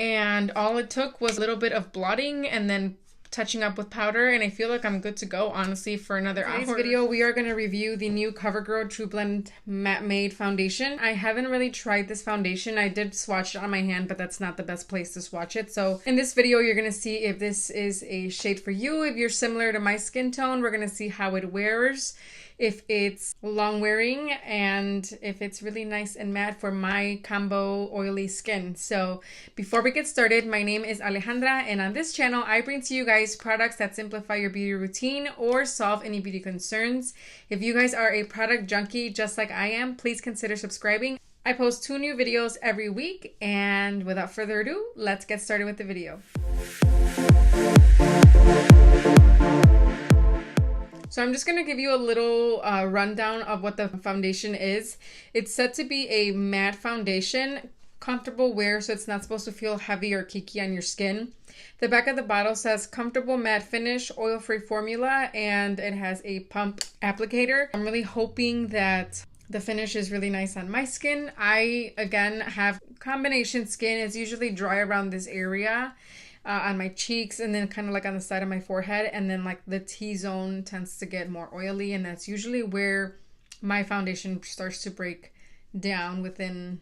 and all it took was a little bit of blotting and then touching up with powder, and I feel like I'm good to go, honestly, for another hour. In today's video, we are going to review the new CoverGirl TruBlen Matte Foundation. I haven't really tried this foundation. I did swatch it on my hand, but that's not the best place to swatch it. So in this video, you're going to see if this is a shade for you. If you're similar to my skin tone, we're going to see how it wears, if it's long wearing, and if it's really nice and matte for my combo oily skin. So before we get started, my name is Alejandra, and on this channel I bring to you guys products that simplify your beauty routine or solve any beauty concerns. If you guys are a product junkie just like I am, please consider subscribing. I post 2 new videos every week, and without further ado, let's get started with the video. So I'm just going to give you a little rundown of what the foundation is. It's said to be a matte foundation, comfortable wear, so it's not supposed to feel heavy or cakey on your skin. The back of the bottle says comfortable matte finish, oil-free formula, and it has a pump applicator. I'm really hoping that the finish is really nice on my skin. I, again, have combination skin. It's usually dry around this area. On my cheeks, and then kind of like on the side of my forehead, and then like the T-zone tends to get more oily, and that's usually where my foundation starts to break down within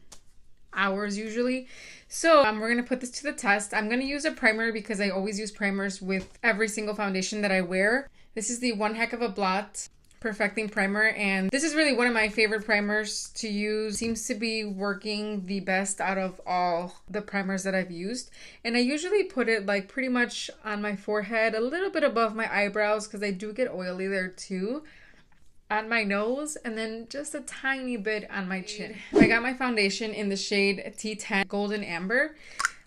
hours usually. So we're gonna put this to the test. I'm gonna use a primer because I always use primers with every single foundation that I wear. This is the One Heck of a Blot Perfecting Primer, and this is really one of my favorite primers to use. Seems to be working the best out of all the primers that I've used, and I usually put it like pretty much on my forehead, a little bit above my eyebrows because I do get oily there too, on my nose, and then just a tiny bit on my chin. I got my foundation in the shade T10 Golden Amber.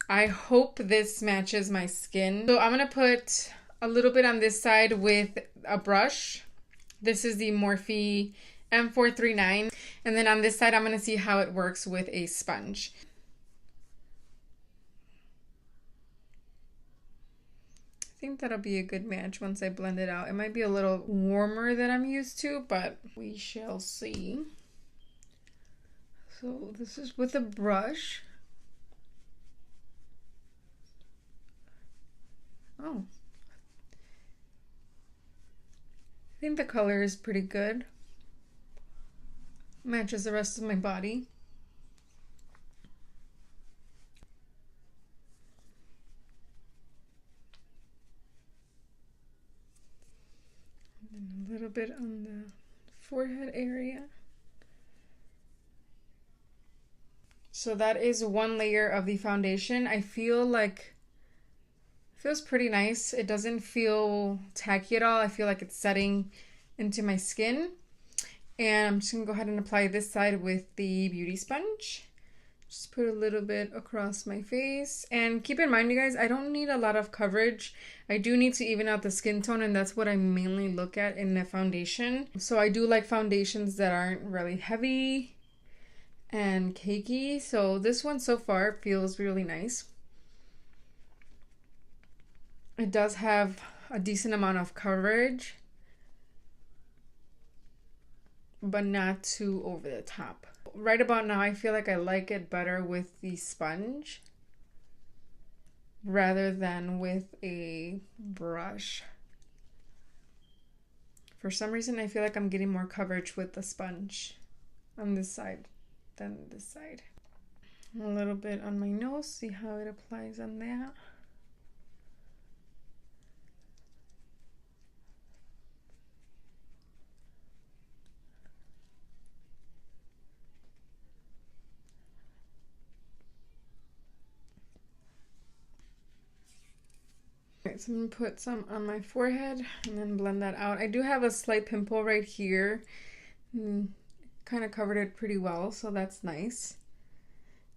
I hope this matches my skin. So I'm gonna put a little bit on this side with a brush. This is the Morphe M439. And then on this side, I'm going to see how it works with a sponge. I think that'll be a good match once I blend it out. It might be a little warmer than I'm used to, but we shall see. So this is with a brush. Oh. I think the color is pretty good. Matches the rest of my body. And a little bit on the forehead area. So that is one layer of the foundation. I feel like feels pretty nice. It doesn't feel tacky at all. I feel like it's setting into my skin. And I'm just gonna go ahead and apply this side with the beauty sponge. Just put a little bit across my face. And keep in mind, you guys, I don't need a lot of coverage. I do need to even out the skin tone, and that's what I mainly look at in the foundation. So I do like foundations that aren't really heavy and cakey. So this one so far feels really nice. It does have a decent amount of coverage, but not too over the top. Right about now, I feel like I like it better with the sponge rather than with a brush. For some reason, I feel like I'm getting more coverage with the sponge on this side than this side. A little bit on my nose, see how it applies on that. Alright, so I'm going to put some on my forehead and then blend that out. I do have a slight pimple right here. Kind of covered it pretty well, so that's nice.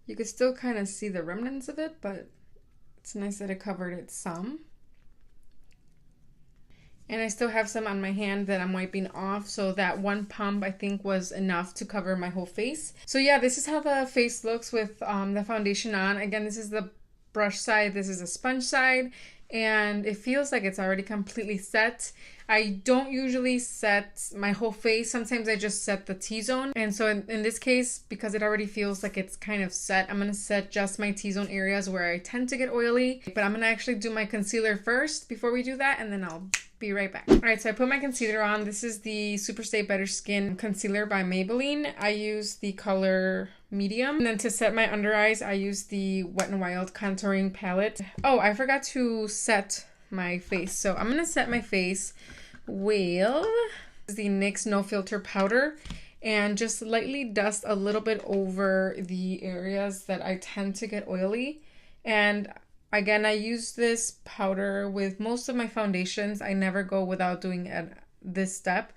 You could still kind of see the remnants of it, but it's nice that it covered it some. And I still have some on my hand that I'm wiping off, so that one pump I think was enough to cover my whole face. So yeah, this is how the face looks with the foundation on. Again, this is the brush side, this is the sponge side, and it feels like it's already completely set. I don't usually set my whole face. Sometimes I just set the T-zone. And so in this case, because it already feels like it's kind of set, I'm going to set just my T-zone areas where I tend to get oily. But I'm going to actually do my concealer first before we do that, and then I'll be right back. All right, so I put my concealer on. This is the Super Stay Better Skin Concealer by Maybelline. I use the color medium. And then to set my under eyes, I use the Wet&Wild contouring palette. Oh, I forgot to set my face. So I'm going to set my face with the NYX No Filter powder and just lightly dust a little bit over the areas that I tend to get oily. And again, I use this powder with most of my foundations. I never go without doing this step.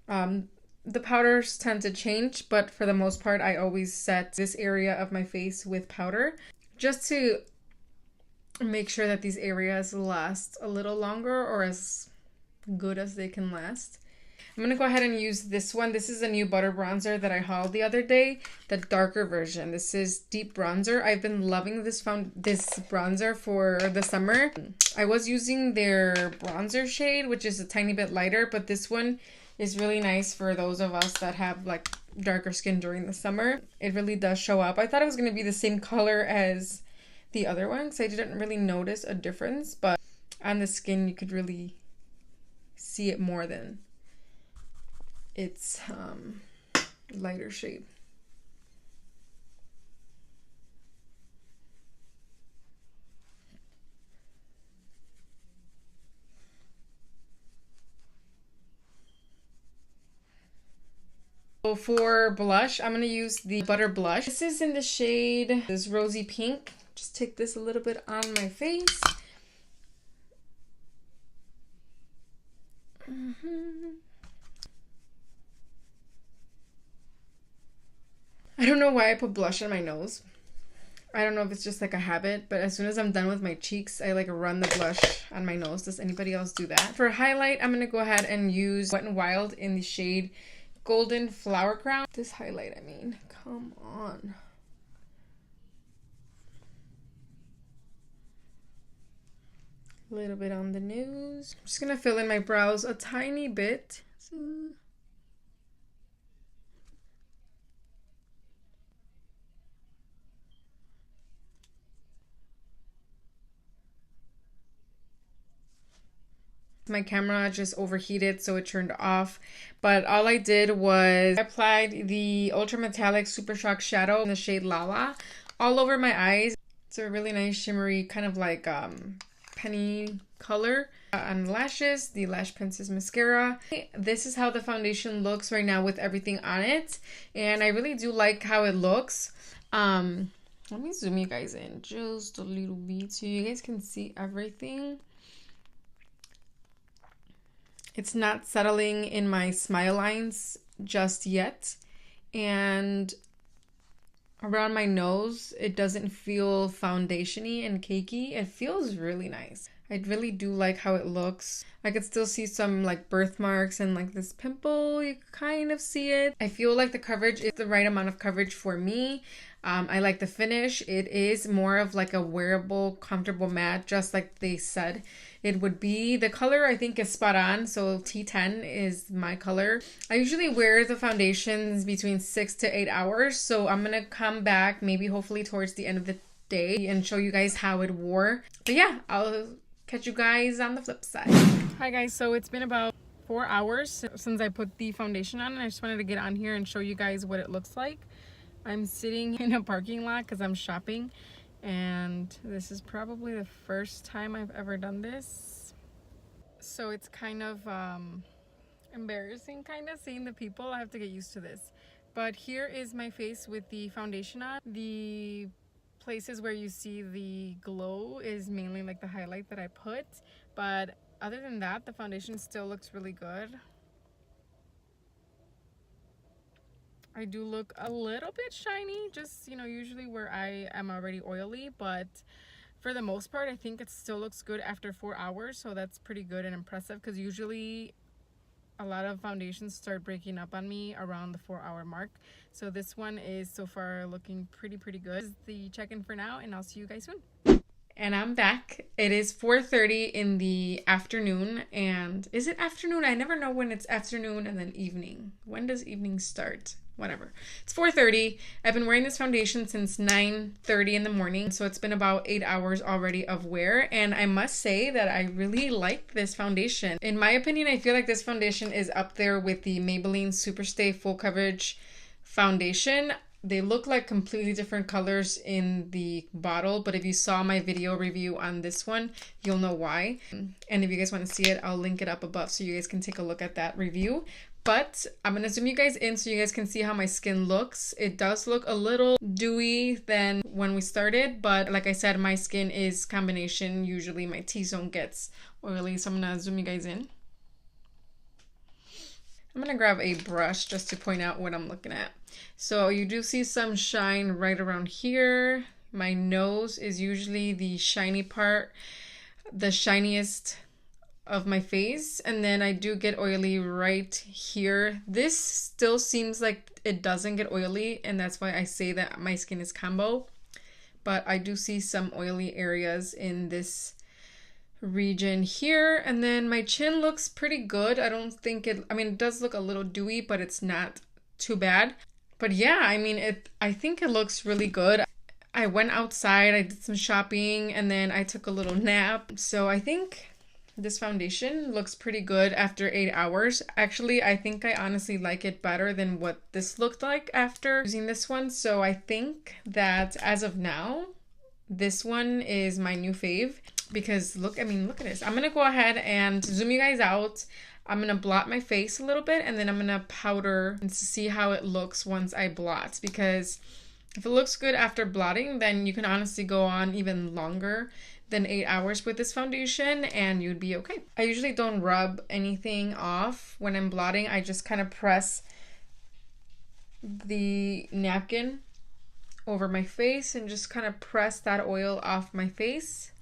The powders tend to change, but for the most part, I always set this area of my face with powder just to make sure that these areas last a little longer or as good as they can last. I'm going to go ahead and use this one. This is a new butter bronzer that I hauled the other day, the darker version. This is deep bronzer. I've been loving this bronzer for the summer. I was using their bronzer shade, which is a tiny bit lighter, but this one is really nice for those of us that have like darker skin during the summer. It really does show up. I thought it was going to be the same color as the other one because I didn't really notice a difference, but on the skin you could really see it more than its lighter shade. So for blush, I'm going to use the Butter Blush. This is in the shade, this rosy pink. Just take this a little bit on my face. I don't know why I put blush on my nose. I don't know if it's just like a habit, but as soon as I'm done with my cheeks, I like run the blush on my nose. Does anybody else do that? For highlight, I'm going to go ahead and use Wet and Wild in the shade Golden Flower Crown. This highlight, I mean, come on. A little bit on the nose. I'm just going to fill in my brows a tiny bit. My camera just overheated, so it turned off. But all I did was I applied the Ultra Metallic Super Shock Shadow in the shade Lala all over my eyes. It's a really nice shimmery kind of like penny color. On lashes, the Lash Princess mascara. This is how the foundation looks right now with everything on it, and I really do like how it looks. Let me zoom you guys in just a little bit so you guys can see everything. It's not settling in my smile lines just yet, and around my nose it doesn't feel foundation-y and cakey. It feels really nice. I really do like how it looks. I could still see some like birthmarks and like this pimple. You kind of see it. I feel like the coverage is the right amount of coverage for me. I like the finish. It is more of like a wearable, comfortable matte, just like they said it would be. The color I think is spot on, so T10 is my color. I usually wear the foundations between 6 to 8 hours, so I'm gonna come back maybe hopefully towards the end of the day and show you guys how it wore. But yeah, I'll catch you guys on the flip side. Hi guys, so it's been about 4 hours since I put the foundation on, and I just wanted to get on here and show you guys what it looks like. I'm sitting in a parking lot because I'm shopping, and this is probably the first time I've ever done this. So it's kind of embarrassing kind of seeing the people. I have to get used to this. But here is my face with the foundation on. The places where you see the glow is mainly like the highlight that I put, but other than that, the foundation still looks really good. I do look a little bit shiny, just, you know, usually where I am already oily, but for the most part, I think it still looks good after 4 hours, so that's pretty good and impressive, because usually a lot of foundations start breaking up on me around the 4-hour mark. So this one is so far looking pretty good. This is the check-in for now, and I'll see you guys soon. And I'm back. It is 4:30 in the afternoon. And is it afternoon? I never know when it's afternoon and then evening. When does evening start? Whatever. It's 4:30. I've been wearing this foundation since 9:30 in the morning. So it's been about 8 hours already of wear. And I must say that I really like this foundation. In my opinion, I feel like this foundation is up there with the Maybelline Superstay Full Coverage Foundation. They look like completely different colors in the bottle, but if you saw my video review on this one, you'll know why. And if you guys want to see it, I'll link it up above so you guys can take a look at that review. But I'm going to zoom you guys in so you guys can see how my skin looks. It does look a little dewy than when we started, but like I said, my skin is combination. Usually my T-zone gets oily, so I'm going to zoom you guys in. I'm going to grab a brush just to point out what I'm looking at. So you do see some shine right around here. My nose is usually the shiny part, the shiniest of my face. And then I do get oily right here. This still seems like it doesn't get oily, and that's why I say that my skin is combo. But I do see some oily areas in this region here, and then my chin looks pretty good. I don't think it, I mean, it does look a little dewy, but it's not too bad. But yeah, I mean, I think it looks really good. I went outside, I did some shopping, and then I took a little nap. So I think this foundation looks pretty good after 8 hours. Actually, I think I honestly like it better than what this looked like after using this one. So I think that as of now, this one is my new fave. Because look, I mean, look at this. I'm going to go ahead and zoom you guys out. I'm going to blot my face a little bit, and then I'm going to powder and see how it looks once I blot. Because if it looks good after blotting, then you can honestly go on even longer than 8 hours with this foundation and you'd be okay. I usually don't rub anything off when I'm blotting. I just kind of press the napkin over my face and just kind of press that oil off my face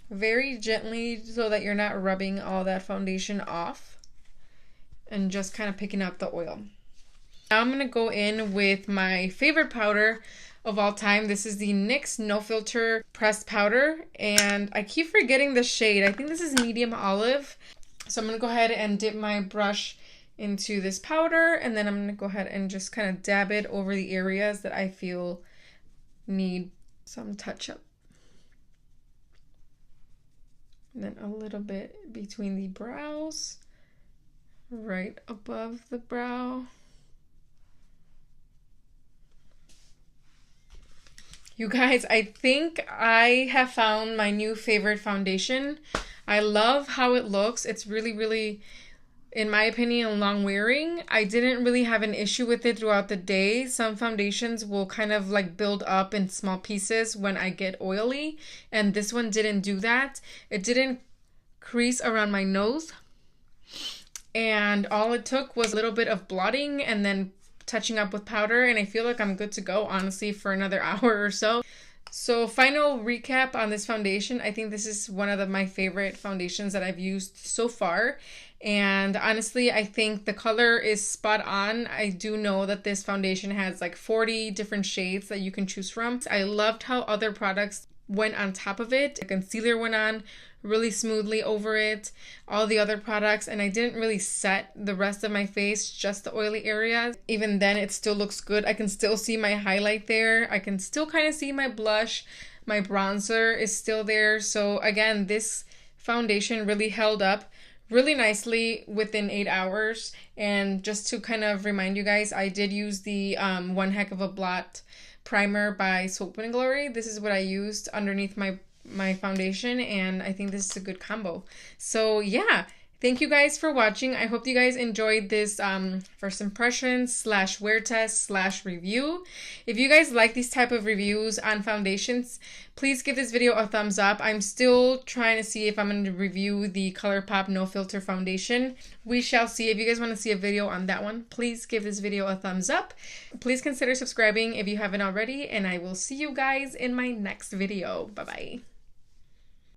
very gently so that you're not rubbing all that foundation off, and just kind of picking up the oil. Now I'm going to go in with my favorite powder of all time. This is the NYX No Filter Pressed Powder, and I keep forgetting the shade. I think this is medium olive. So I'm going to go ahead and dip my brush into this powder, and then I'm going to go ahead and just kind of dab it over the areas that I feel need some touch up. And then a little bit between the brows, right above the brow. You guys, I think I have found my new favorite foundation. I love how it looks. It's really, really, in my opinion, long wearing. I didn't really have an issue with it throughout the day. Some foundations will kind of like build up in small pieces when I get oily, and this one didn't do that. It didn't crease around my nose, and all it took was a little bit of blotting and then touching up with powder, and I feel like I'm good to go, honestly, for another hour or so. So final recap on this foundation. I think this is one of my favorite foundations that I've used so far. And honestly, I think the color is spot on. I do know that this foundation has like 40 different shades that you can choose from. I loved how other products went on top of it. The concealer went on really smoothly over it, all the other products, and I didn't really set the rest of my face, just the oily areas. Even then, it still looks good. I can still see my highlight there. I can still kind of see my blush. My bronzer is still there. So again, this foundation really held up really nicely within 8 hours. And just to kind of remind you guys, I did use the One Heck of a Blot primer by Soap and Glory. This is what I used underneath my foundation, and I think this is a good combo. So yeah, thank you guys for watching. I hope you guys enjoyed this first impressions / wear test / review. If you guys like these type of reviews on foundations, please give this video a thumbs up. I'm still trying to see if I'm going to review the ColourPop No Filter foundation. We shall see. If you guys want to see a video on that one, please give this video a thumbs up. Please consider subscribing if you haven't already, and I will see you guys in my next video. Bye bye.